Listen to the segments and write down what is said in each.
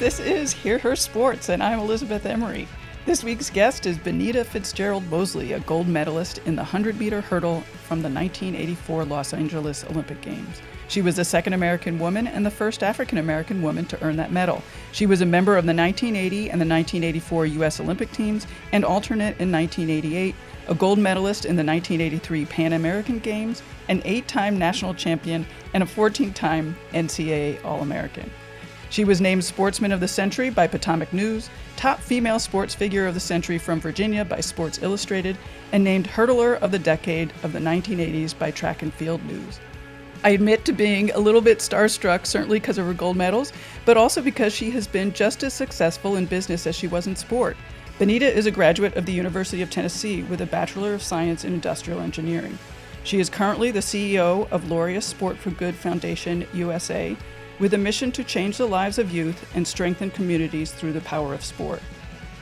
This is Hear Her Sports, and I'm Elizabeth Emery. This week's guest is Benita Fitzgerald Mosley, a gold medalist in the 100-meter hurdle from the 1984 Los Angeles Olympic Games. She was the second American woman and the first African-American woman to earn that medal. She was a member of the 1980 and the 1984 U.S. Olympic teams and alternate in 1988, a gold medalist in the 1983 Pan American Games, an 8-time national champion, and a 14-time NCAA All-American. She was named Sportsman of the Century by Potomac News, Top Female Sports Figure of the Century from Virginia by Sports Illustrated, and named Hurdler of the Decade of the 1980s by Track and Field News. I admit to being a little bit starstruck, certainly because of her gold medals, but also because she has been just as successful in business as she was in sport. Benita is a graduate of the University of Tennessee with a Bachelor of Science in Industrial Engineering. She is currently the CEO of Laureus Sport for Good Foundation USA, with a mission to change the lives of youth and strengthen communities through the power of sport.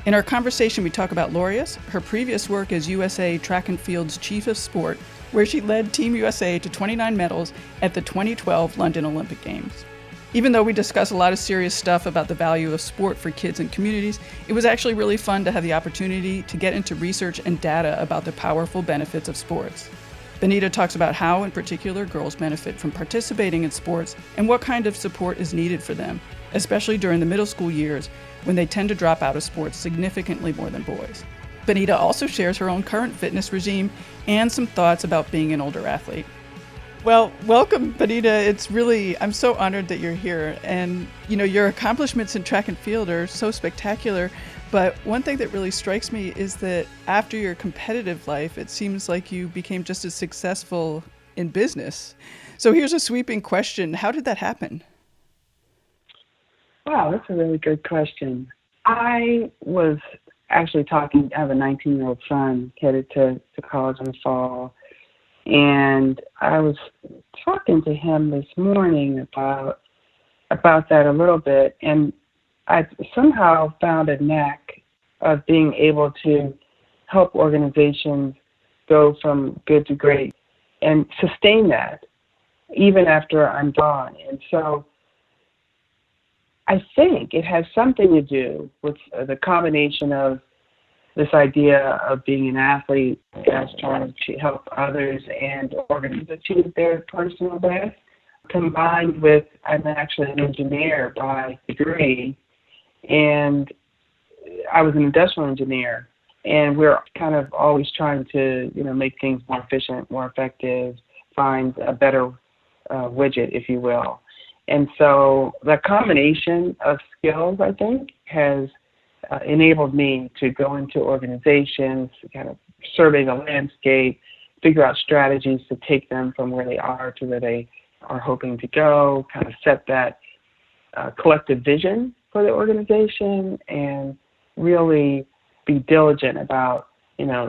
In our conversation, we talk about Laureus, her previous work as USA Track and Field's Chief of Sport, where she led Team USA to 29 medals at the 2012 London Olympic Games. Even though we discuss a lot of serious stuff about the value of sport for kids and communities, it was actually really fun to have the opportunity to get into research and data about the powerful benefits of sports. Benita talks about how, in particular, girls benefit from participating in sports and what kind of support is needed for them, especially during the middle school years when they tend to drop out of sports significantly more than boys. Benita also shares her own current fitness regime and some thoughts about being an older athlete. Well, welcome, Benita. I'm so honored that you're here. And, your accomplishments in track and field are so spectacular. But one thing that really strikes me is that after your competitive life, it seems like you became just as successful in business. So here's a sweeping question. How did that happen? Wow, that's a really good question. I was actually I have a 19-year-old son headed to college in the fall. And I was talking to him this morning about that a little bit. And I somehow found a knack of being able to help organizations go from good to great and sustain that even after I'm gone. And so I think it has something to do with the combination of this idea of being an athlete as trying to help others and organizations achieve their personal best, combined with I'm actually an engineer by degree, and I was an industrial engineer, and we're kind of always trying to, make things more efficient, more effective, find a better widget, if you will. And so the combination of skills, I think, has enabled me to go into organizations, kind of survey the landscape, figure out strategies to take them from where they are to where they are hoping to go, kind of set that collective vision for the organization, and really be diligent about,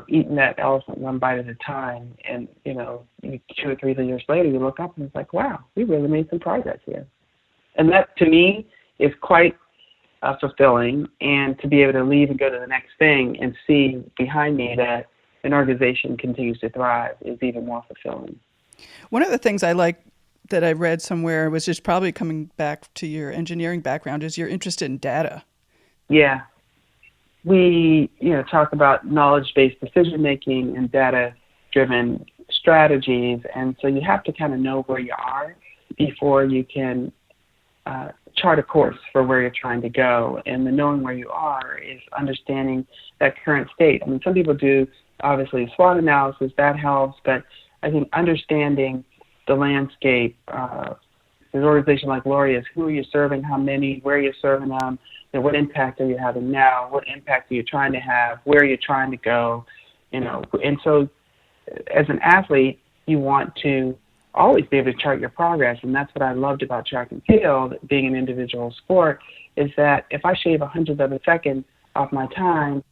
eating that elephant one bite at a time. And, 2 or 3 years later, you look up and it's like, wow, we really made some progress here. And that, to me, is quite fulfilling. And to be able to leave and go to the next thing and see behind me that an organization continues to thrive is even more fulfilling. One of the things I like that I read somewhere was just probably coming back to your engineering background is you're interested in data. Yeah. We, talk about knowledge-based decision-making and data-driven strategies. And so you have to kind of know where you are before you can chart a course for where you're trying to go. And the knowing where you are is understanding that current state. I mean, some people do, obviously, SWOT analysis, that helps. But I think understanding the landscape, an organization like Laureus, who are you serving, how many, where are you serving them, what impact are you having now, what impact are you trying to have, where are you trying to go, And so as an athlete, you want to always be able to chart your progress, and that's what I loved about track and field, being an individual sport, is that if I shave 100th of a second off my time,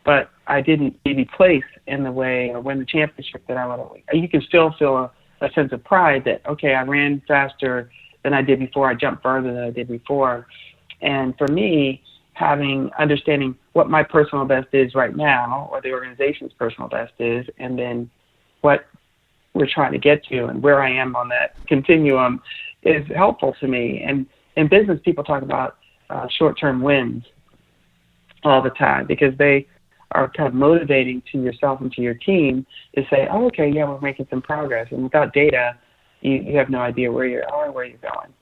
but I didn't maybe place in the way or win the championship that I would, you can still feel a sense of pride that, okay, I ran faster than I did before, I jumped further than I did before. And for me, understanding what my personal best is right now, or the organization's personal best is, and then what we're trying to get to and where I am on that continuum is helpful to me. And in business, people talk about short-term wins all the time, because they are kind of motivating to yourself and to your team to say, oh, okay, yeah, we're making some progress. And without data, you have no idea where you're going.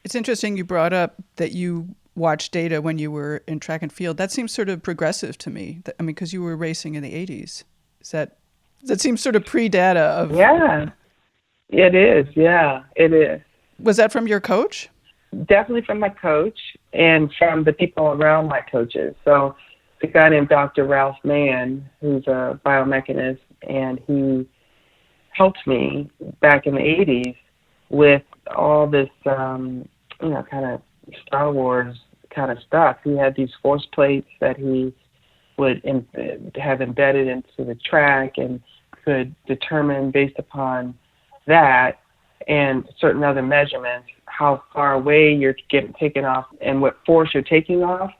It's interesting you brought up that you watched data when you were in track and field. That seems sort of progressive to me. I mean, because you were racing in the 80s. That seems sort of pre-data of... Yeah, it is. Yeah, it is. Was that from your coach? Definitely from my coach and from the people around my coaches. So the guy named Dr. Ralph Mann, who's a biomechanist, and he helped me back in the 80s with all this, kind of Star Wars kind of stuff. He had these force plates that he would have embedded into the track and could determine based upon that and certain other measurements how far away you're getting taken off and what force you're taking off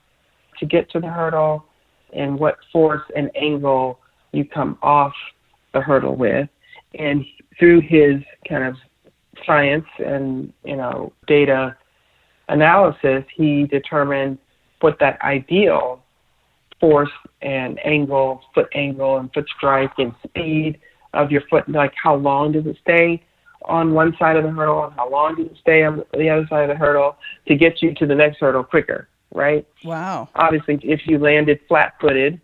to get to the hurdle and what force and angle you come off the hurdle with. And through his kind of science and, data analysis, he determined what that ideal force and angle, foot angle and foot strike and speed of your foot, like how long does it stay on one side of the hurdle and how long does it stay on the other side of the hurdle to get you to the next hurdle quicker, right? Wow. Obviously, if you landed flat-footed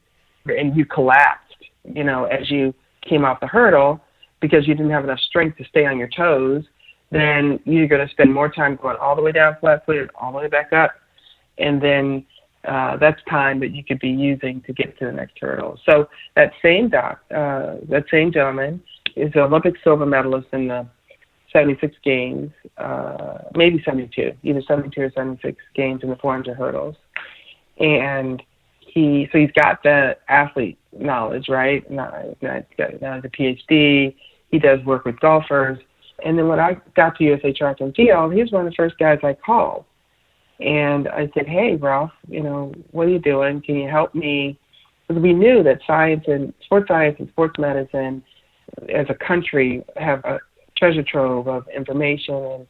and you collapsed, as you came off the hurdle because you didn't have enough strength to stay on your toes, then you're going to spend more time going all the way down flat-footed, all the way back up, and then that's time that you could be using to get to the next hurdle. So that same gentleman is an Olympic silver medalist in the 76 games, maybe 72, either 72 or 76 games in the 400 hurdles. And he's got the athlete knowledge, right? Now he's got a PhD. He does work with golfers. And then when I got to USA Track and Field, he was one of the first guys I called. And I said, hey, Ralph, what are you doing? Can you help me? Because we knew that science and sports medicine as a country have a treasure trove of information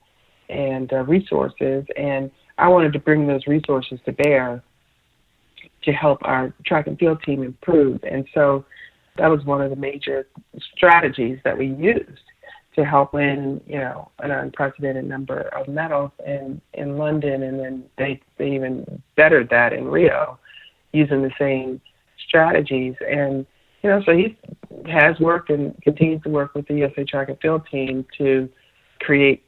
and resources. And I wanted to bring those resources to bear to help our track and field team improve. And so that was one of the major strategies that we used to help win, an unprecedented number of medals in London, and then they even bettered that in Rio using the same strategies. And, so he has worked and continues to work with the USA Track and Field team to create,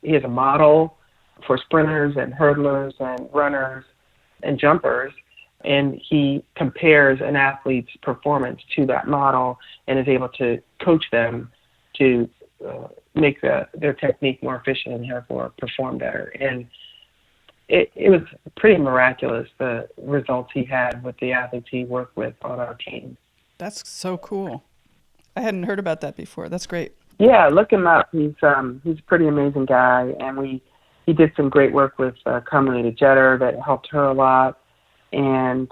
he has a model for sprinters and hurdlers and runners and jumpers, and he compares an athlete's performance to that model and is able to coach them to make their technique more efficient and therefore perform better. And it was pretty miraculous, the results he had with the athletes he worked with on our team. That's so cool. I hadn't heard about that before. That's great. Yeah, look him up. He's a pretty amazing guy, and he did some great work with Carmelita Jeter that helped her a lot. And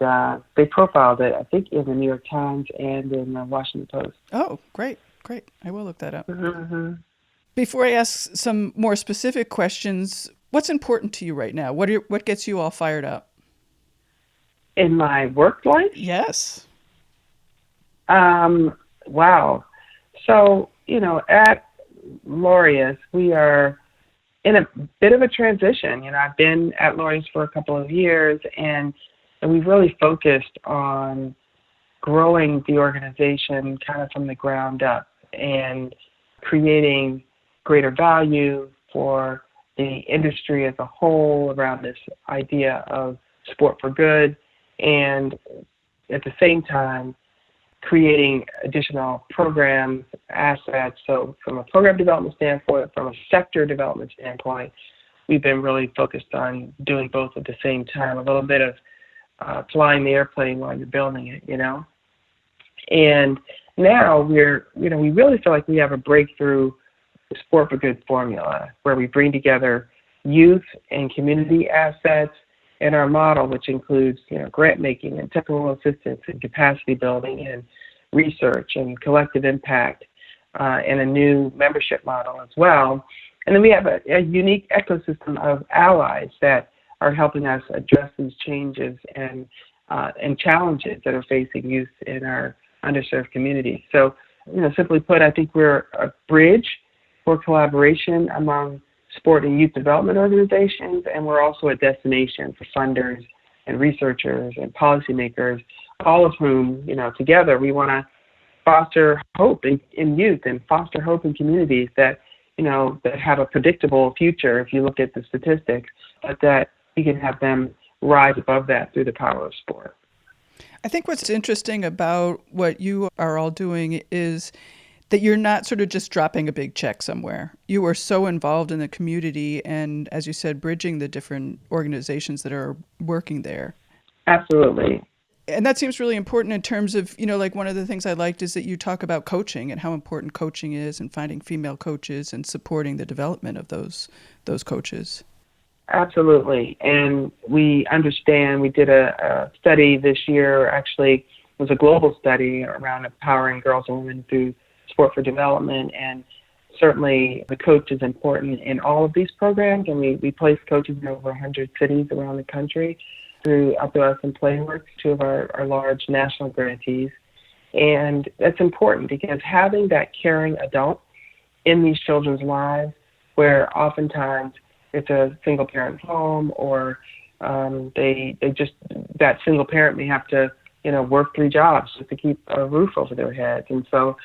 they profiled it, I think, in the New York Times and in the Washington Post. Oh, great. I will look that up. Mm-hmm. Before I ask some more specific questions, what's important to you right now? What gets you all fired up? In my work life? Yes. Wow. So, at Laureus, we are in a bit of a transition. I've been at Laureus for a couple of years, and we've really focused on growing the organization kind of from the ground up and creating greater value for the industry as a whole around this idea of sport for good, and at the same time creating additional programs, assets. So from a program development standpoint, from a sector development standpoint, we've been really focused on doing both at the same time, a little bit of flying the airplane while you're building it, And now we really feel like we have a breakthrough sport for good formula where we bring together youth and community assets in our model, which includes, grant making and technical assistance and capacity building and research and collective impact, and a new membership model as well. And then we have a unique ecosystem of allies that are helping us address these changes and challenges that are facing youth in our underserved communities. So, simply put, I think we're a bridge for collaboration among sport and youth development organizations, and we're also a destination for funders and researchers and policymakers, all of whom, together we want to foster hope in youth and foster hope in communities that have a predictable future if you look at the statistics, but that we can have them rise above that through the power of sport. I think what's interesting about what you are all doing is that you're not sort of just dropping a big check somewhere. You are so involved in the community and, as you said, bridging the different organizations that are working there. Absolutely. And that seems really important in terms of, like one of the things I liked is that you talk about coaching and how important coaching is and finding female coaches and supporting the development of those coaches. Absolutely. And we understand, we did a study this year, actually it was a global study around empowering girls and women through sport for development. And certainly the coach is important in all of these programs. And we place coaches in over 100 cities around the country through Up2Us and Playworks, two of our large national grantees. And that's important because having that caring adult in these children's lives, where oftentimes it's a single parent home or they just, that single parent may have to, work 3 jobs just to keep a roof over their heads. And so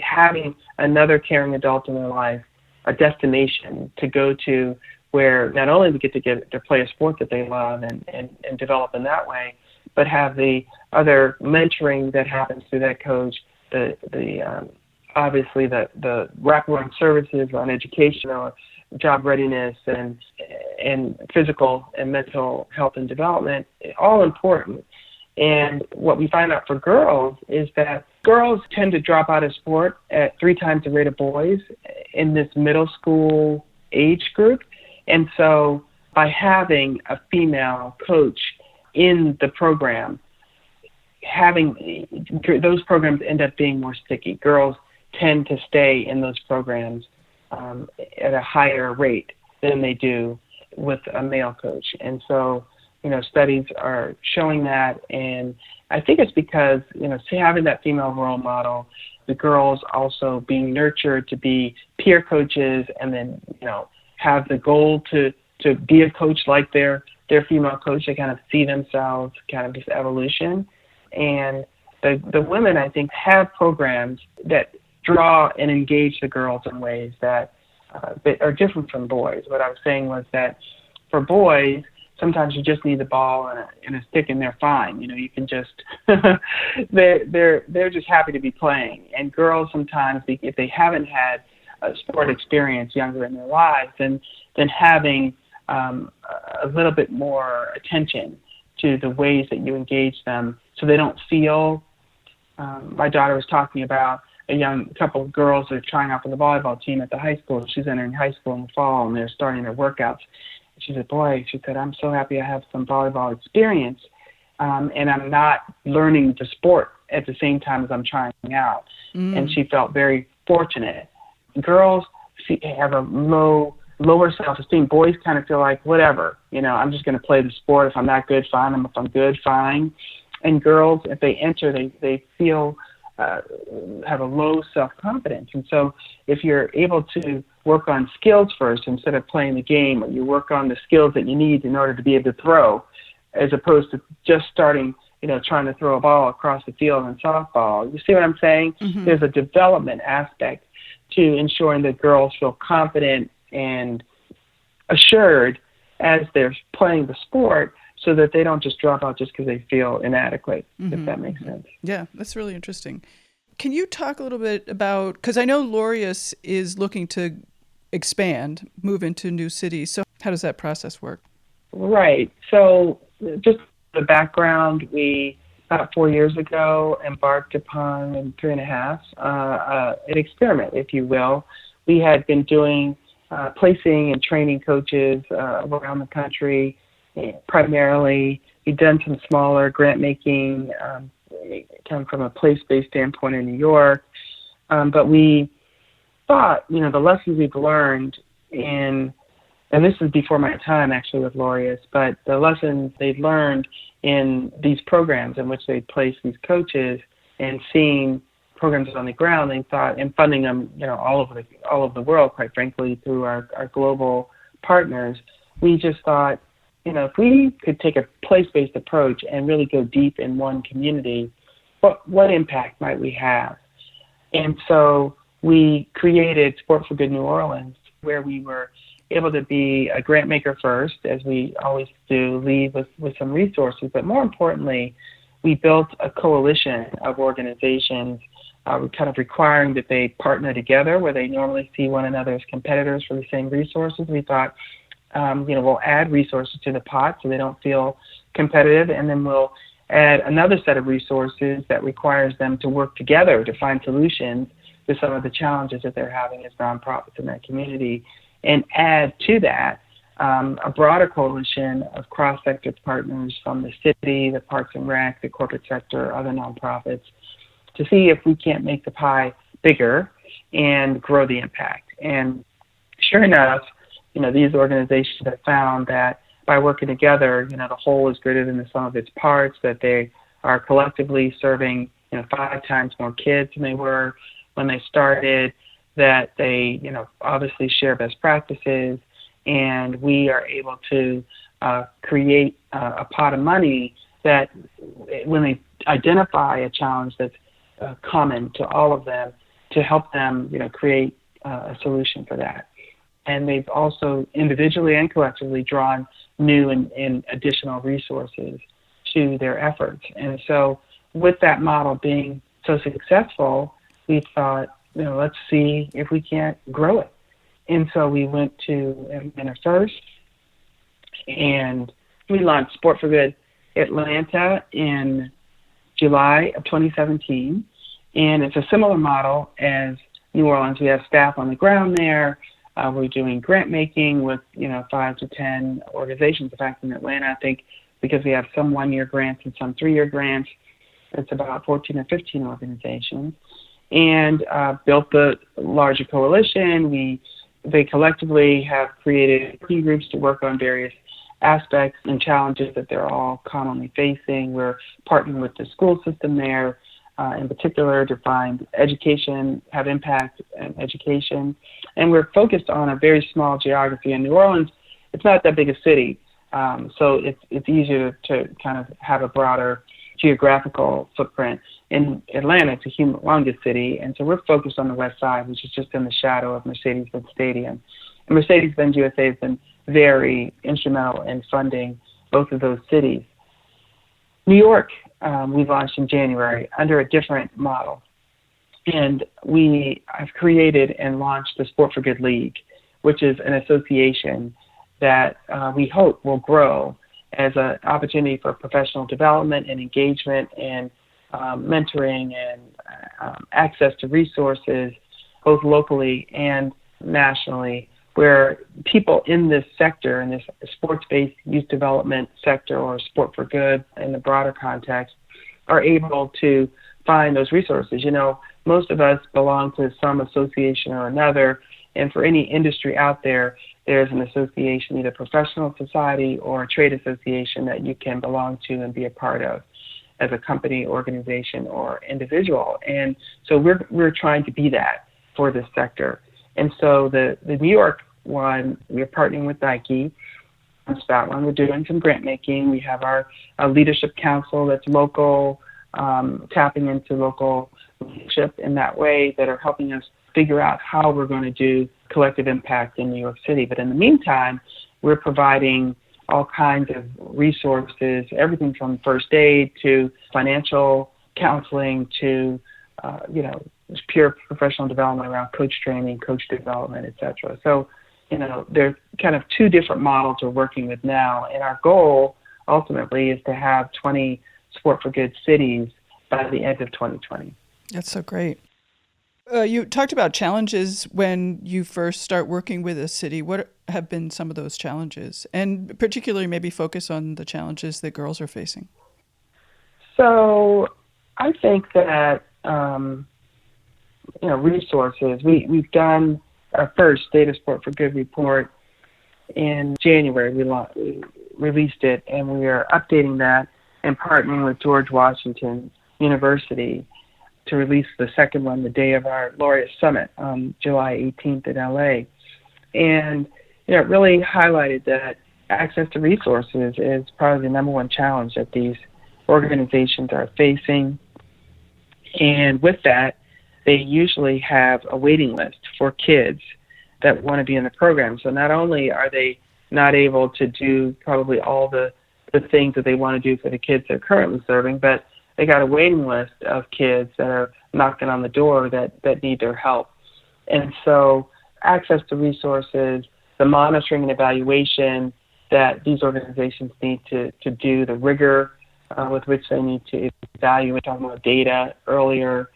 having another caring adult in their life, a destination to go to where not only we get to play a sport that they love and develop in that way, but have the other mentoring that happens through that coach, obviously the wraparound services on educational, job readiness, and physical and mental health and development, all important. And what we find out for girls is that girls tend to drop out of sport at 3 times the rate of boys in this middle school age group. And so by having a female coach in the program, those programs end up being more sticky. Girls tend to stay in those programs at a higher rate than they do with a male coach. And so, studies are showing that. And I think it's because, having that female role model, the girls also being nurtured to be peer coaches and then, have the goal to be a coach like their female coach. They kind of see themselves kind of this evolution. And the women, I think, have programs that draw and engage the girls in ways that are different from boys. What I was saying was that for boys, sometimes you just need the ball and a stick and they're fine. You can just they're just happy to be playing. And girls sometimes, if they haven't had a sport experience younger in their lives, then having a little bit more attention to the ways that you engage them so they don't feel. My daughter was talking about a couple of girls that are trying out for the volleyball team at the high school. She's entering high school in the fall, and they're starting their workouts. She said, I'm so happy I have some volleyball experience, and I'm not learning the sport at the same time as I'm trying out. And she felt very fortunate. Girls have a lower self-esteem. Boys kind of feel like, whatever, I'm just going to play the sport. If I'm not good, fine. If I'm good, fine. And girls, if they enter, they feel have a low self-confidence. And so if you're able to work on skills first instead of playing the game, or you work on the skills that you need in order to be able to throw, as opposed to just starting, trying to throw a ball across the field in softball. You see what I'm saying? Mm-hmm. There's a development aspect to ensuring that girls feel confident and assured as they're playing the sport, so that they don't just drop out just because they feel inadequate, if that makes sense. Yeah, that's really interesting. Can you talk a little bit about, because I know Laureus is looking to expand, move into new cities. So how does that process work? Right. So just the background, we, about 4 years ago, embarked upon, in 3.5, an experiment, if you will. We had been doing placing and training coaches around the country. Primarily, we've done some smaller grant making, come from a place-based standpoint in New York. But we thought, the lessons we've learned in and this is before my time actually with Laureus, but the lessons they'd learned in these programs in which they placed these coaches and seeing programs on the ground, they thought, and funding them, all over the world, quite frankly, through our global partners, we just thought, if we could take a place-based approach and really go deep in one community, what impact might we have? And so we created Sport for Good New Orleans, where we were able to be a grant maker first, as we always do, lead with some resources. But more importantly, we built a coalition of organizations, kind of requiring that they partner together where they normally see one another as competitors for the same resources. We thought, we'll add resources to the pot so they don't feel competitive, and then we'll add another set of resources that requires them to work together to find solutions to some of the challenges that they're having as nonprofits in that community, and add to that a broader coalition of cross-sector partners from the city, the Parks and Rec, the corporate sector, other nonprofits, to see if we can't make the pie bigger and grow the impact. And sure enough, these organizations have found that by working together, the whole is greater than the sum of its parts, that they are collectively serving 5 times more kids than they were when they started, that they obviously share best practices, and we are able to create a pot of money that when they identify a challenge that's common to all of them, to help them create a solution for that. And they've also individually and collectively drawn new and additional resources to their efforts. And so with that model being so successful, we thought, let's see if we can't grow it. And so we went to Atlanta first, and we launched Sport for Good Atlanta in July of 2017. And it's a similar model as New Orleans. We have staff on the ground there. We're doing grant making with 5 to 10 organizations. In fact, in Atlanta, I think because we have some 1-year grants and some 3-year grants, it's about 14 or 15 organizations. And built the larger coalition. They collectively have created working groups to work on various aspects and challenges that they're all commonly facing. We're partnering with the school system there, in particular, to find education, have impact in education. And we're focused on a very small geography. In New Orleans, it's not that big a city, so it's easier to kind of have a broader geographical footprint. In Atlanta, it's a humongous city, and so we're focused on the west side, which is just in the shadow of Mercedes-Benz Stadium. And Mercedes-Benz USA has been very instrumental in funding both of those cities. New York, we launched in January under a different model. And we have created and launched the Sport for Good League, which is an association that we hope will grow as an opportunity for professional development and engagement and mentoring and access to resources, both locally and nationally, where people in this sector, in this sports-based youth development sector or sport for good in the broader context, are able to find those resources. Most of us belong to some association or another, and for any industry out there, there's an association, either professional society or a trade association that you can belong to and be a part of as a company, organization, or individual. And so we're trying to be that for this sector. And so the New York one, we're partnering with Nike. On that one, we're doing some grant making. We have our leadership council that's local, tapping into local leadership in that way that are helping us figure out how we're going to do collective impact in New York City. But in the meantime, we're providing all kinds of resources, everything from first aid to financial counseling to, pure professional development around coach training, coach development, et cetera. So, there's kind of 2 different models we're working with now. And our goal ultimately is to have 20 Sport for Good cities by the end of 2020. That's so great. You talked about challenges when you first start working with a city. What have been some of those challenges? And particularly maybe focus on the challenges that girls are facing. So I think that, resources, we've done our first State of Sport for Good report In January, we released it, and we are updating that and partnering with George Washington University to release the second one the day of our Laureate Summit on July 18th in LA. And it really highlighted that access to resources is probably the number one challenge that these organizations are facing. And with that, they usually have a waiting list for kids that want to be in the program. So not only are they not able to do probably all the things that they want to do for the kids they're currently serving, but they got a waiting list of kids that are knocking on the door that need their help. And so access to resources, the monitoring and evaluation that these organizations need to do, the rigor with which they need to evaluate, talking about data earlier,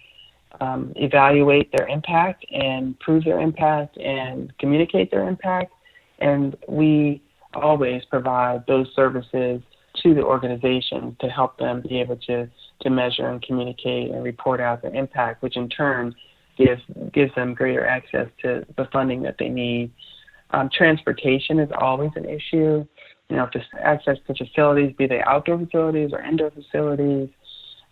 evaluate their impact and prove their impact and communicate their impact. And we always provide those services to the organization to help them be able to measure and communicate and report out their impact, which in turn gives them greater access to the funding that they need. Transportation is always an issue. Just access to facilities, be they outdoor facilities or indoor facilities.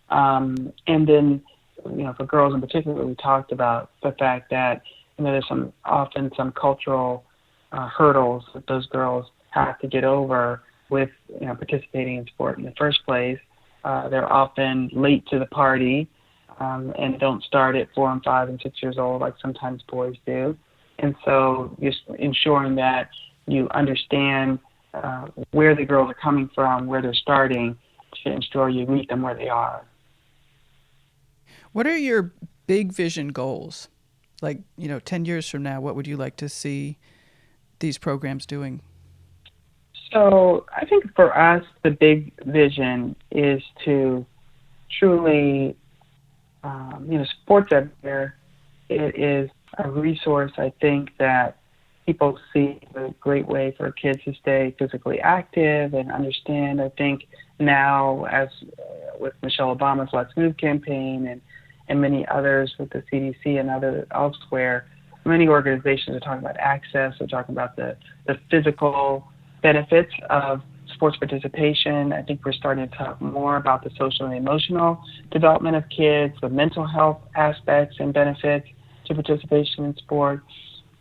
And then, for girls in particular, we talked about the fact that, there's often some cultural hurdles that those girls have to get over with, participating in sport in the first place. They're often late to the party and don't start at 4 and 5 and 6 years old like sometimes boys do. And so just ensuring that you understand where the girls are coming from, where they're starting, to ensure you meet them where they are. What are your big vision goals? 10 years from now, what would you like to see these programs doing? So I think for us, the big vision is to truly, sports everywhere. It is a resource, I think, that people see a great way for kids to stay physically active and understand. I think now, as with Michelle Obama's Let's Move campaign and many others with the CDC and elsewhere, many organizations are talking about access. They're talking about the physical benefits of sports participation. I think we're starting to talk more about the social and emotional development of kids, the mental health aspects and benefits to participation in sport.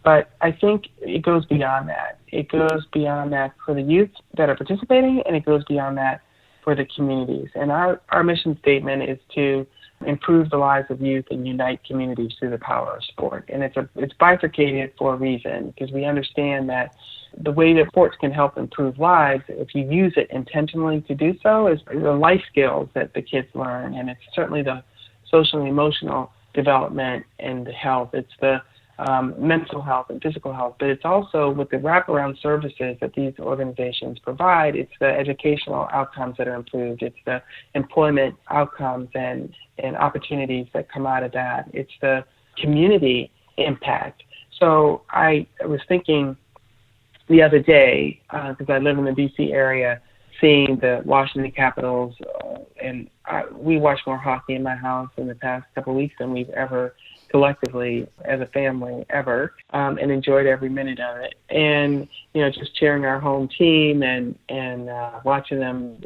But I think it goes beyond that. It goes beyond that for the youth that are participating, and it goes beyond that for the communities. And our mission statement is to improve the lives of youth and unite communities through the power of sport. And it's bifurcated for a reason, because we understand that the way that sports can help improve lives, if you use it intentionally to do so, is the life skills that the kids learn. And it's certainly the social and emotional development and the health. It's the mental health and physical health, but it's also with the wraparound services that these organizations provide. It's the educational outcomes that are improved. It's the employment outcomes and opportunities that come out of that. It's the community impact. So I was thinking the other day, because I live in the D.C. area, seeing the Washington Capitals, and we watched more hockey in my house in the past couple of weeks than we've ever collectively as a family ever, and enjoyed every minute of it. And, just cheering our home team and watching them,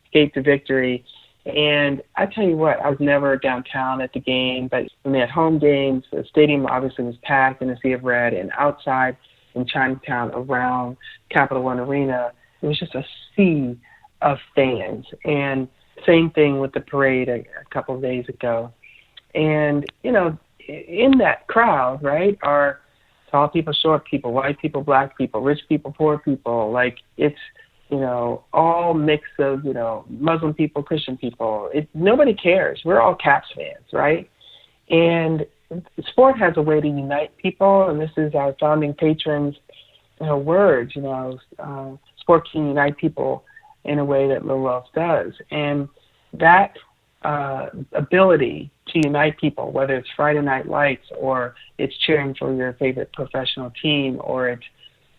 skate to victory. And I tell you what, I was never downtown at the game, but when they had home games, the stadium obviously was packed in a sea of red, and outside in Chinatown around Capital One Arena, it was just a sea of fans. And same thing with the parade a couple of days ago. And, in that crowd, right, are tall people, short people, white people, black people, rich people, poor people. Like, it's, all mix of, Muslim people, Christian people. Nobody cares. We're all Caps fans, right? And sport has a way to unite people, and this is our founding patrons' words. Sport can unite people in a way that little else does. And that ability to unite people, whether it's Friday Night Lights or it's cheering for your favorite professional team or it's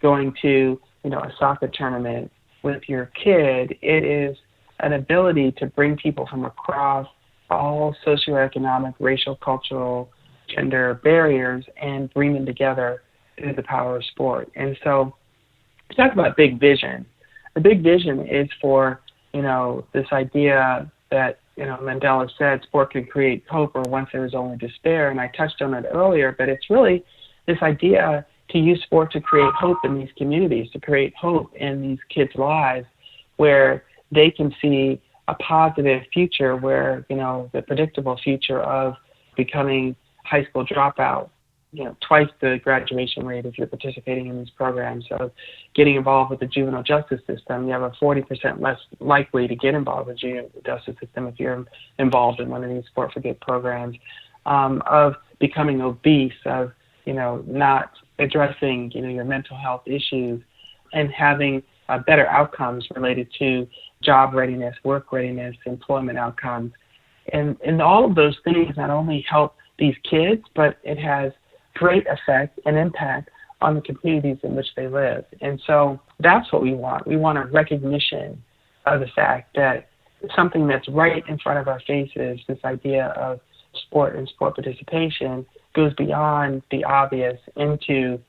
going to, a soccer tournament with your kid, it is an ability to bring people from across all socioeconomic, racial, cultural, gender barriers and bring them together through the power of sport. And so talk about big vision. The big vision is for, this idea that, Mandela said sport can create hope or once there was only despair. And I touched on it earlier, but it's really this idea to use sport to create hope in these communities, to create hope in these kids' lives where they can see a positive future where, the predictable future of becoming high school dropout, twice the graduation rate if you're participating in these programs, of getting involved with the juvenile justice system. You have a 40% less likely to get involved with the juvenile justice system if you're involved in one of these Sport for Good programs, of becoming obese, of, not addressing, your mental health issues and having better outcomes related to job readiness, work readiness, employment outcomes. And all of those things not only help these kids, but it has great effect and impact on the communities in which they live. And so that's what we want. We want a recognition of the fact that something that's right in front of our faces, this idea of sport and sport participation, goes beyond the obvious into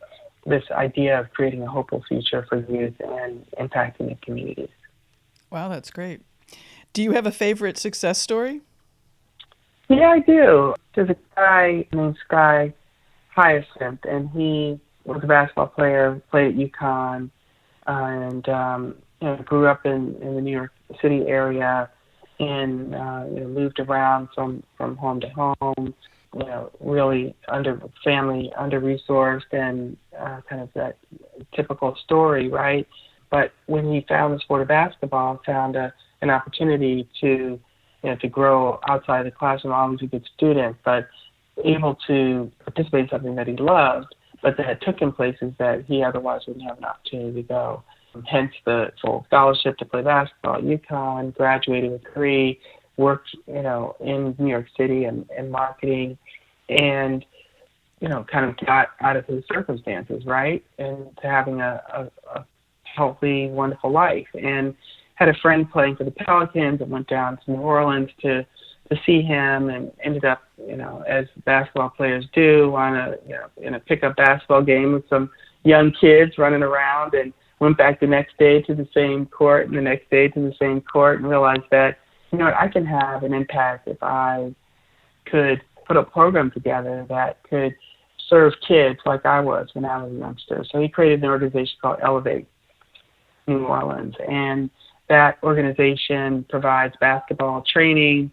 this idea of creating a hopeful future for youth and impacting the communities. Wow, that's great. Do you have a favorite success story? Yeah, I do. There's a guy named Sky Hyacinth, and he was a basketball player, played at UConn, and grew up in the New York City area, and moved around from home to home. Really under-resourced, and kind of that typical story, right? But when he found the sport of basketball, found an opportunity to grow outside the classroom, always a good student, but able to participate in something that he loved, but that took him places that he otherwise wouldn't have an opportunity to go. Hence the full scholarship to play basketball at UConn, graduated with a degree, worked, in New York City and marketing, and, kind of got out of his circumstances, right? And to having a healthy, wonderful life. And had a friend playing for the Pelicans and went down to New Orleans to see him, and ended up, as basketball players do, in a pickup basketball game with some young kids running around, and went back the next day to the same court and the next day to the same court, and realized that, I can have an impact if I could put a program together that could serve kids like I was when I was a youngster. So he created an organization called Elevate New Orleans, and that organization provides basketball training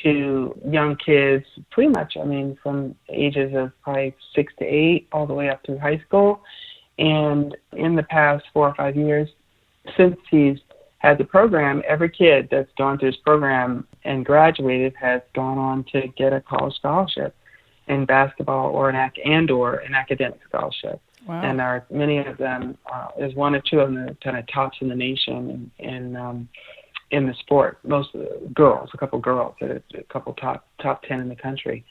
to young kids, pretty much, from ages of probably 6 to 8 all the way up through high school. And in the past 4 or 5 years, since he's had the program, every kid that's gone through his program and graduated has gone on to get a college scholarship in basketball or an academic scholarship. Wow. And many of them, there's one or two of them that kind of tops in the nation in the sport. Most of the girls, a couple girls, a couple top 10 in the country.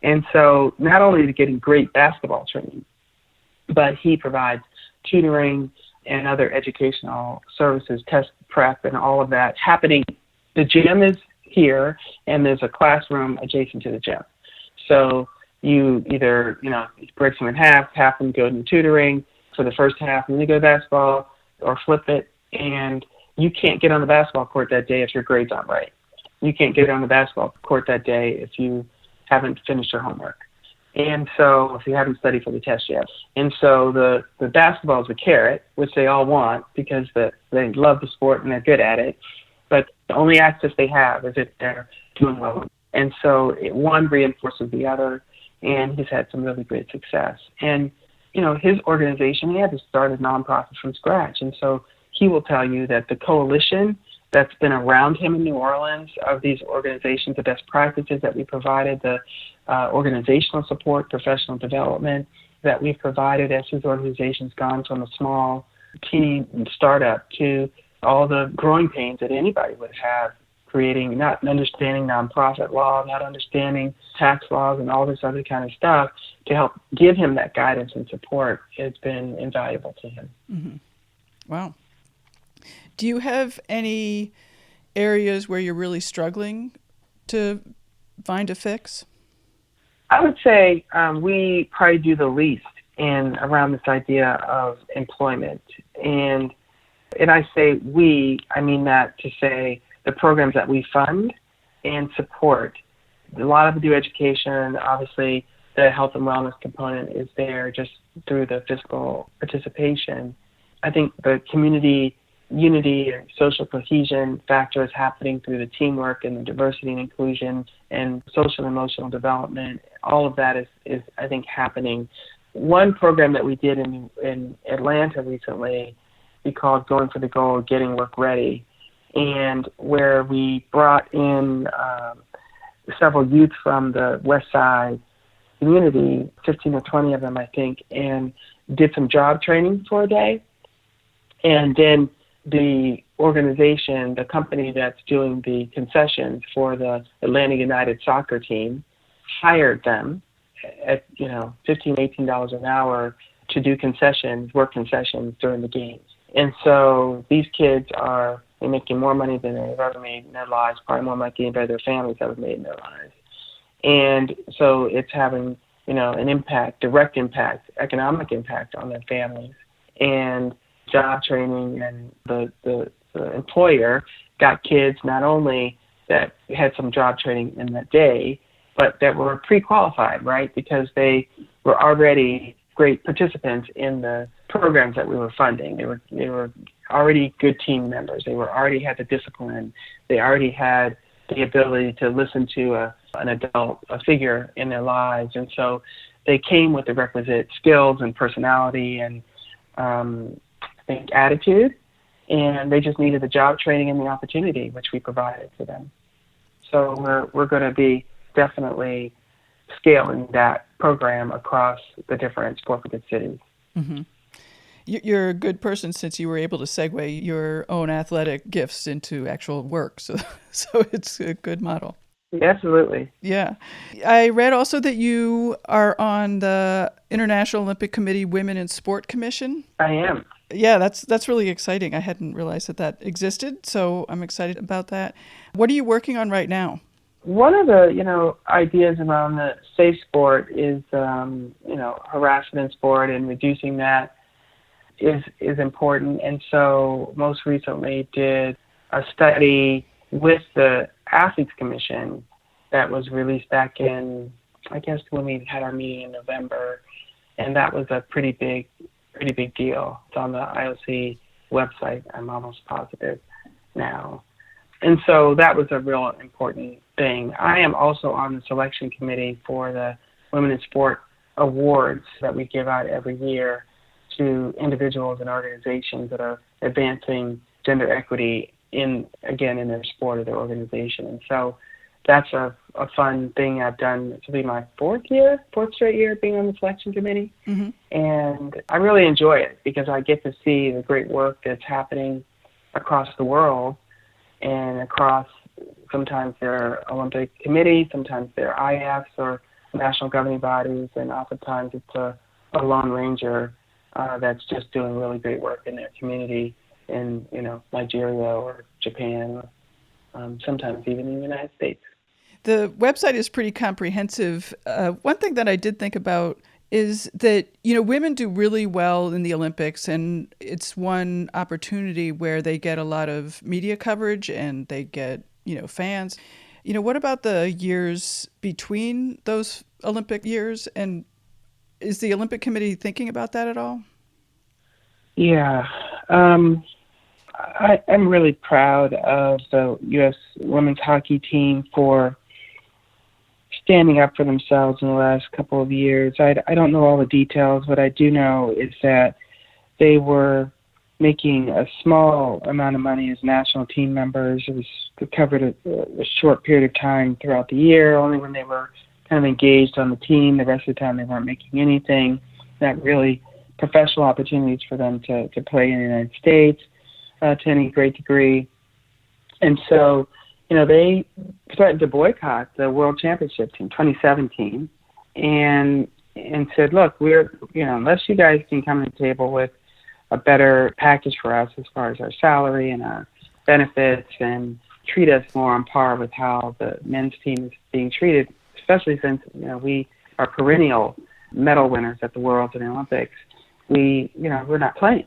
And so not only is he getting great basketball training, but he provides tutoring and other educational services, test prep, and all of that happening. The gym is here, and there's a classroom adjacent to the gym. So you either, break them in half them go to tutoring for the first half, and then you go to basketball, or flip it, and you can't get on the basketball court that day if your grades aren't right. You can't get on the basketball court that day if you haven't finished your homework. And so if you haven't studied for the test yet. And so the basketball is a carrot, which they all want because they love the sport and they're good at it. But the only access they have is if they're doing well. And so one reinforces the other, and he's had some really great success. And, his organization, he had to start a nonprofit from scratch. And so he will tell you that the coalition that's been around him in New Orleans of these organizations, the best practices that we provided, the organizational support, professional development that we've provided as his organization's gone from a small team and startup to all the growing pains that anybody would have, creating, not understanding nonprofit law, not understanding tax laws and all this other kind of stuff, to help give him that guidance and support has been invaluable to him. Mm-hmm. Wow. Do you have any areas where you're really struggling to find a fix? I would say we probably do the least and around this idea of employment. And I say we, I mean that to say the programs that we fund and support. A lot of them do education. Obviously, the health and wellness component is there just through the fiscal participation. I think the community unity and social cohesion factor is happening through the teamwork and the diversity and inclusion and social and emotional development. All of that is I think, happening. One program that we did in Atlanta recently, we called Going for the Goal, Getting Work Ready, and where we brought in several youth from the West Side community, 15 or 20 of them, I think, and did some job training for a day. And then the organization, the company that's doing the concessions for the Atlanta United soccer team, hired them at, $15, $18 an hour to do concessions, work concessions during the games. And so these kids are making more money than they've ever made in their lives, probably more money than their families ever made in their lives. And so it's having, an impact, direct impact, economic impact on their families. And job training, and the employer got kids not only that had some job training in that day, but that were pre-qualified, right? Because they were already great participants in the programs that we were funding. They were already good team members. They already had the discipline. They already had the ability to listen to an adult, a figure in their lives. And so they came with the requisite skills and personality and I think attitude, and they just needed the job training and the opportunity, which we provided to them. So we're going to be definitely scaling that program across the different Sport for Good cities. Mm-hmm. You're a good person since you were able to segue your own athletic gifts into actual work. So it's a good model. Absolutely. Yeah. I read also that you are on the International Olympic Committee Women in Sport Commission. I am. Yeah, that's really exciting. I hadn't realized that existed, so I'm excited about that. What are you working on right now? One of the, ideas around the safe sport is, harassment in sport and reducing that is important. And so most recently did a study with the Athletes Commission that was released back in, I guess, when we had our meeting in November. And that was a pretty big deal. It's on the IOC website, I'm almost positive now. And so that was a real important thing. I am also on the selection committee for the Women in Sport Awards that we give out every year to individuals and organizations that are advancing gender equity in their sport or their organization. And so that's a fun thing I've done. This will be my fourth straight year being on the selection committee. Mm-hmm. And I really enjoy it because I get to see the great work that's happening across the world and across sometimes their Olympic committee, sometimes their IFs or national governing bodies, and oftentimes it's a lone ranger that's just doing really great work in their community in Nigeria or Japan, sometimes even in the United States. The website is pretty comprehensive. One thing that I did think about is that, women do really well in the Olympics, and it's one opportunity where they get a lot of media coverage and they get, fans. What about the years between those Olympic years, and is the Olympic Committee thinking about that at all? Yeah. I'm really proud of the U.S. women's hockey team for standing up for themselves in the last couple of years. I don't know all the details. What I do know is that they were making a small amount of money as national team members. It was covered a short period of time throughout the year, only when they were kind of engaged on the team. The rest of the time they weren't making anything. Not really professional opportunities for them to play in the United States to any great degree. And so, they threatened to boycott the World Championship team, 2017, and said, look, unless you guys can come to the table with a better package for us as far as our salary and our benefits and treat us more on par with how the men's team is being treated, especially since, we are perennial medal winners at the Worlds and the Olympics, we're not playing.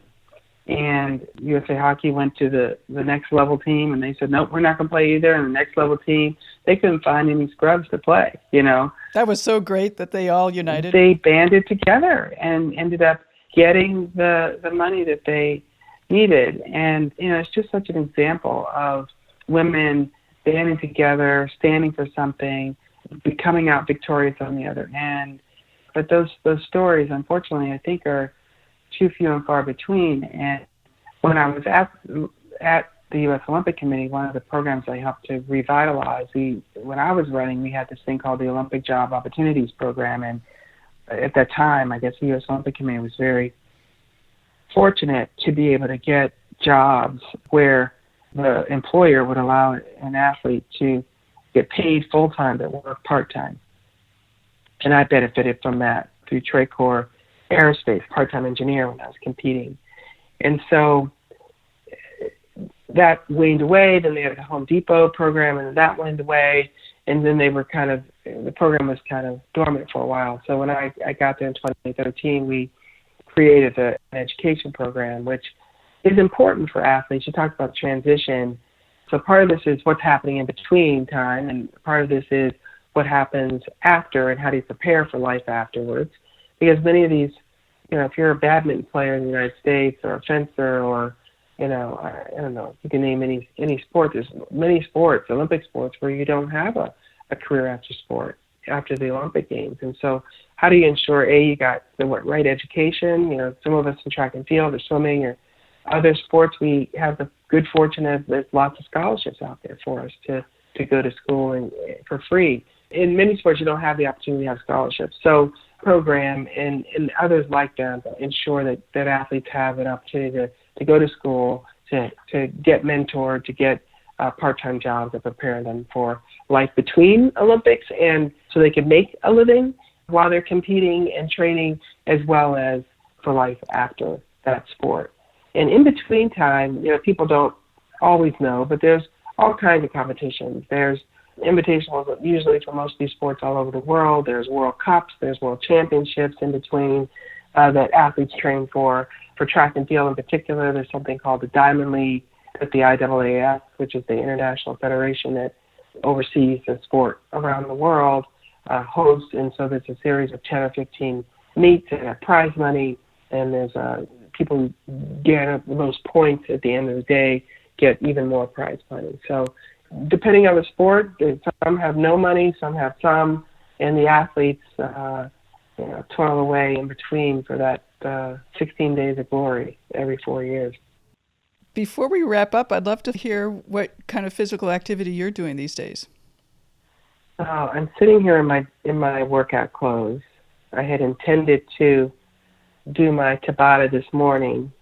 And USA Hockey went to the next level team, and they said, nope, we're not going to play either. And the next level team, they couldn't find any scrubs to play, That was so great that they all united. They banded together and ended up getting the money that they needed. And, it's just such an example of women banding together, standing for something, coming out victorious on the other end. But those stories, unfortunately, I think are too few and far between. And when I was at the U.S. Olympic Committee, one of the programs I helped to revitalize, when I was running, we had this thing called the Olympic Job Opportunities Program. And at that time, I guess the U.S. Olympic Committee was very fortunate to be able to get jobs where the employer would allow an athlete to get paid full-time but work part-time. And I benefited from that through Tracor Aerospace, part-time engineer, when I was competing. And so that waned away. Then they had the Home Depot program, and that waned away. And then the program was kind of dormant for a while. So when I got there in 2013, we created an education program, which is important for athletes. You talked about transition. So part of this is what's happening in between time, and part of this is what happens after and how do you prepare for life afterwards. Because many of these, if you're a badminton player in the United States or a fencer or, I don't know, you can name any sport. There's many sports, Olympic sports, where you don't have a career after the Olympic Games. And so how do you ensure, you got the right education? Some of us in track and field or swimming or other sports, we have the good fortune of there's lots of scholarships out there for us to go to school and for free. In many sports, you don't have the opportunity to have scholarships. So program and others like that ensure that athletes have an opportunity to go to school, to get mentored, to get part-time jobs that prepare them for life between Olympics, and so they can make a living while they're competing and training, as well as for life after that sport. And in between time, people don't always know, but there's all kinds of competitions. There's invitationals usually for most of these sports all over the world. There's World Cups, there's World Championships in between that athletes train for. For track and field in particular, there's something called the Diamond League at the IAAF, which is the international federation that oversees the sport around the world, hosts. And so there's a series of 10 or 15 meets and a prize money, and there's people who get the most points at the end of the day get even more prize money. So depending on the sport, some have no money, some have some, and the athletes toil away in between for that 16 days of glory every 4 years. Before we wrap up, I'd love to hear what kind of physical activity you're doing these days. I'm sitting here in my workout clothes. I had intended to do my Tabata this morning,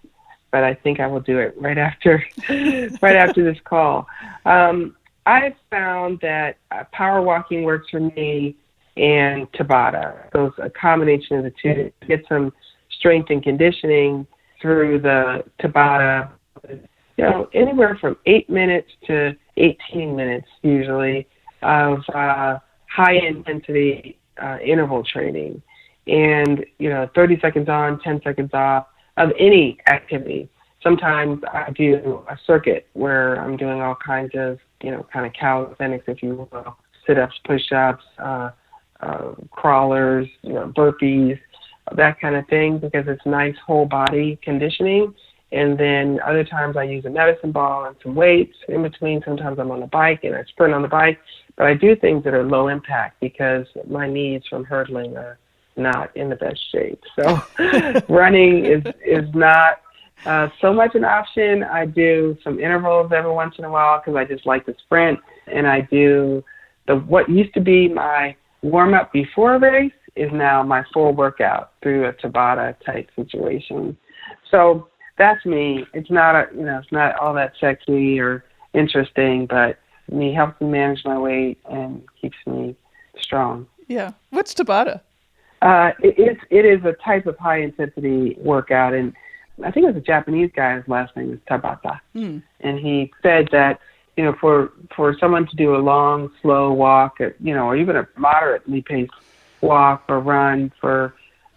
but I think I will do it right after this call. I've found that power walking works for me, and Tabata. So it's a combination of the two to get some strength and conditioning through the Tabata. Anywhere from 8 minutes to 18 minutes usually of high intensity interval training, and 30 seconds on, 10 seconds off of any activity. Sometimes I do a circuit where I'm doing all kinds of kind of calisthenics, if you will, sit-ups, push-ups, crawlers, burpees, that kind of thing, because it's nice whole body conditioning. And then other times I use a medicine ball and some weights in between. Sometimes I'm on the bike and I sprint on the bike. But I do things that are low impact because my knees from hurdling are not in the best shape. So running is not so much an option. I do some intervals every once in a while because I just like to sprint. And I do what used to be my warm-up before a race is now my full workout through a Tabata type situation. So that's me. It's not it's not all that sexy or interesting, but it helps me manage my weight and keeps me strong. Yeah. What's Tabata? It is a type of high intensity workout, and I think it was a Japanese guy. His last name is Tabata, and he said that for someone to do a long, slow walk, or even a moderately paced walk or run for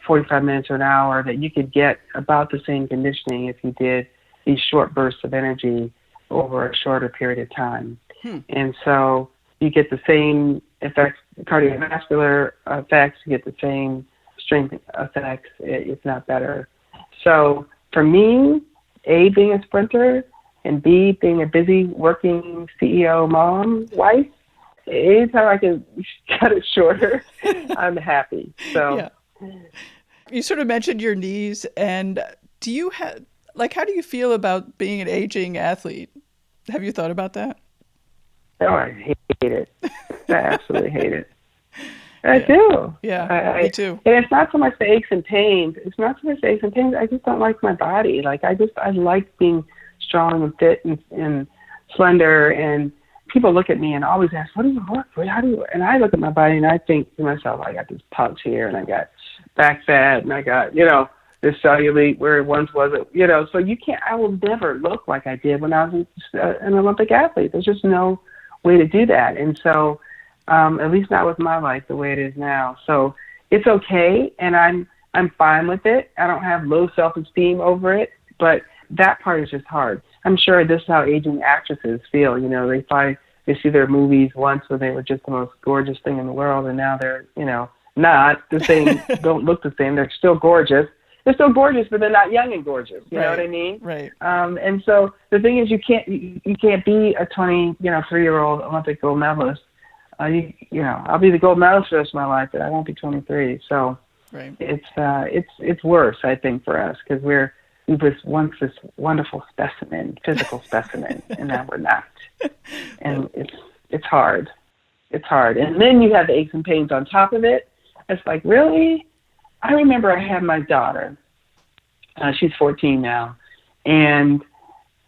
45 minutes or an hour, that you could get about the same conditioning if you did these short bursts of energy over a shorter period of time. And so you get the same effects, cardiovascular effects, you get the same strength effects, if not better. So for me, A, being a sprinter, and B, being a busy working CEO, mom, wife, anytime I can cut it shorter, I'm happy. So yeah. You sort of mentioned your knees, and do you have, like, how do you feel about being an aging athlete? Have you thought about that? Oh, I hate it. I absolutely hate it. I do. Yeah, me too. And it's not so much the aches and pains. I just don't like my body. Like, I like being strong and fit and slender. And people look at me and always ask, what do you work for? How do you? And I look at my body and I think to myself, I got this pouch here and I got back fat and I got, this cellulite where it once wasn't, so I will never look like I did when I was an Olympic athlete. There's just no way to do that. And so, at least not with my life the way it is now. So it's okay. And I'm fine with it. I don't have low self-esteem over it, but that part is just hard. I'm sure this is how aging actresses feel. They see their movies once when they were just the most gorgeous thing in the world. And now they're, not the same, don't look the same. They're still gorgeous. They're still gorgeous, but they're not young and gorgeous. You know what I mean? Right. And so the thing is, you can't be a 3-year-old Olympic gold medalist. I'll be the gold medalist for the rest of my life, but I won't be 23. So right. It's worse, I think, for us because we was once this wonderful physical specimen, and now we're not. And it's hard. It's hard. And then you have the aches and pains on top of it. It's like, really? I remember I had my daughter. She's 14 now. And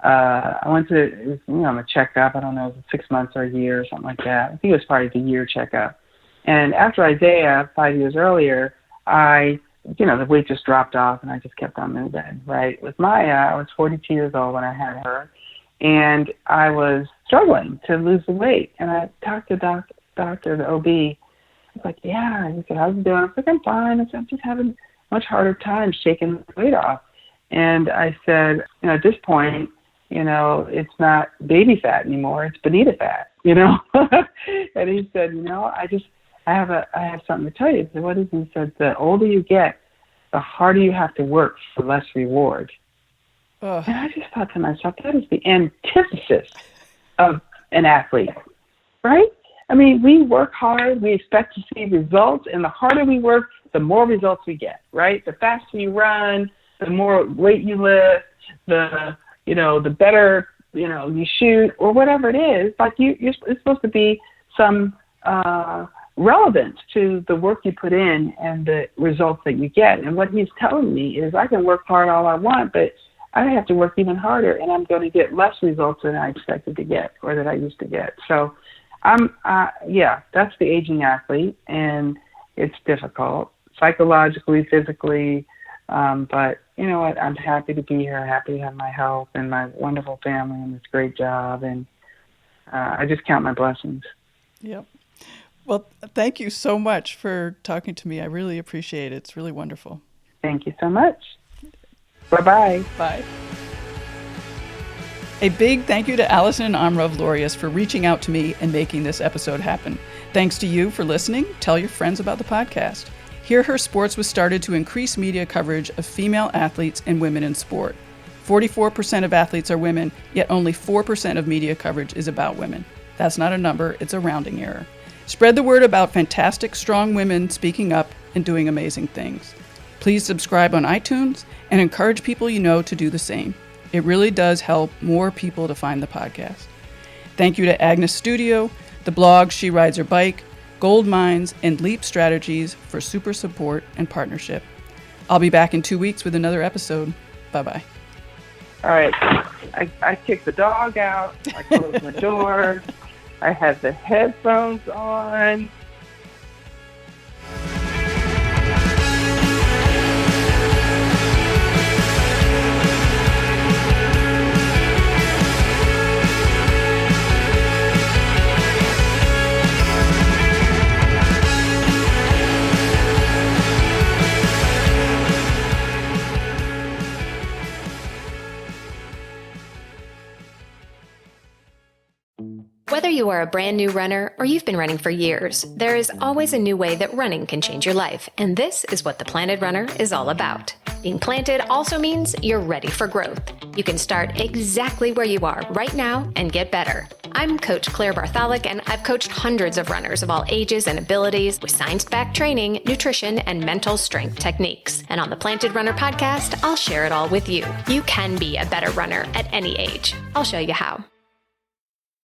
I went to, a checkup. I don't know, 6 months or a year or something like that. I think it was probably the year checkup. And after Isaiah, 5 years earlier, the weight just dropped off and I just kept on moving, right? With Maya, I was 42 years old when I had her. And I was struggling to lose the weight. And I talked to doctor, the OB. I was like, yeah. He said, how's it doing? I was like, I'm fine. I said, I'm just having a much harder time shaking the weight off. And I said, at this point, it's not baby fat anymore. It's Benita fat, And he said, I have something to tell you. I said, what is it? He said, the older you get, the harder you have to work for less reward. And I just thought to myself, that is the antithesis of an athlete, right? I mean, we work hard, we expect to see results, and the harder we work, the more results we get, right? The faster you run, the more weight you lift, the better, you shoot, or whatever it is. Like it's supposed to be some relevance to the work you put in and the results that you get. And what he's telling me is I can work hard all I want, but I have to work even harder, and I'm going to get less results than I expected to get or that I used to get. So that's the aging athlete, and it's difficult psychologically, physically. But you know what? I'm happy to be here, happy to have my health and my wonderful family and this great job. And I just count my blessings. Yep. Well, thank you so much for talking to me. I really appreciate it. It's really wonderful. Thank you so much. Bye-bye. Bye. A big thank you to Allison and Amrav Lorius for reaching out to me and making this episode happen. Thanks to you for listening. Tell your friends about the podcast. Hear Her Sports was started to increase media coverage of female athletes and women in sport. 44% of athletes are women, yet only 4% of media coverage is about women. That's not a number, it's a rounding error. Spread the word about fantastic, strong women speaking up and doing amazing things. Please subscribe on iTunes and encourage people you know to do the same. It really does help more people to find the podcast. Thank you to Agnes Studio, the blog She Rides Her Bike, Gold Mines, and Leap Strategies for super support and partnership. I'll be back in 2 weeks with another episode. Bye-bye. All right. I kicked the dog out. I closed my door. I had the headphones on. Whether you are a brand new runner or you've been running for years, there is always a new way that running can change your life, and this is what the Planted Runner is all about. Being planted also means you're ready for growth. You can start exactly where you are right now and get better. I'm Coach Claire Bartholic, and I've coached hundreds of runners of all ages and abilities with science-backed training, nutrition, and mental strength techniques. And on the Planted Runner podcast, I'll share it all with you. You can be a better runner at any age. I'll show you how.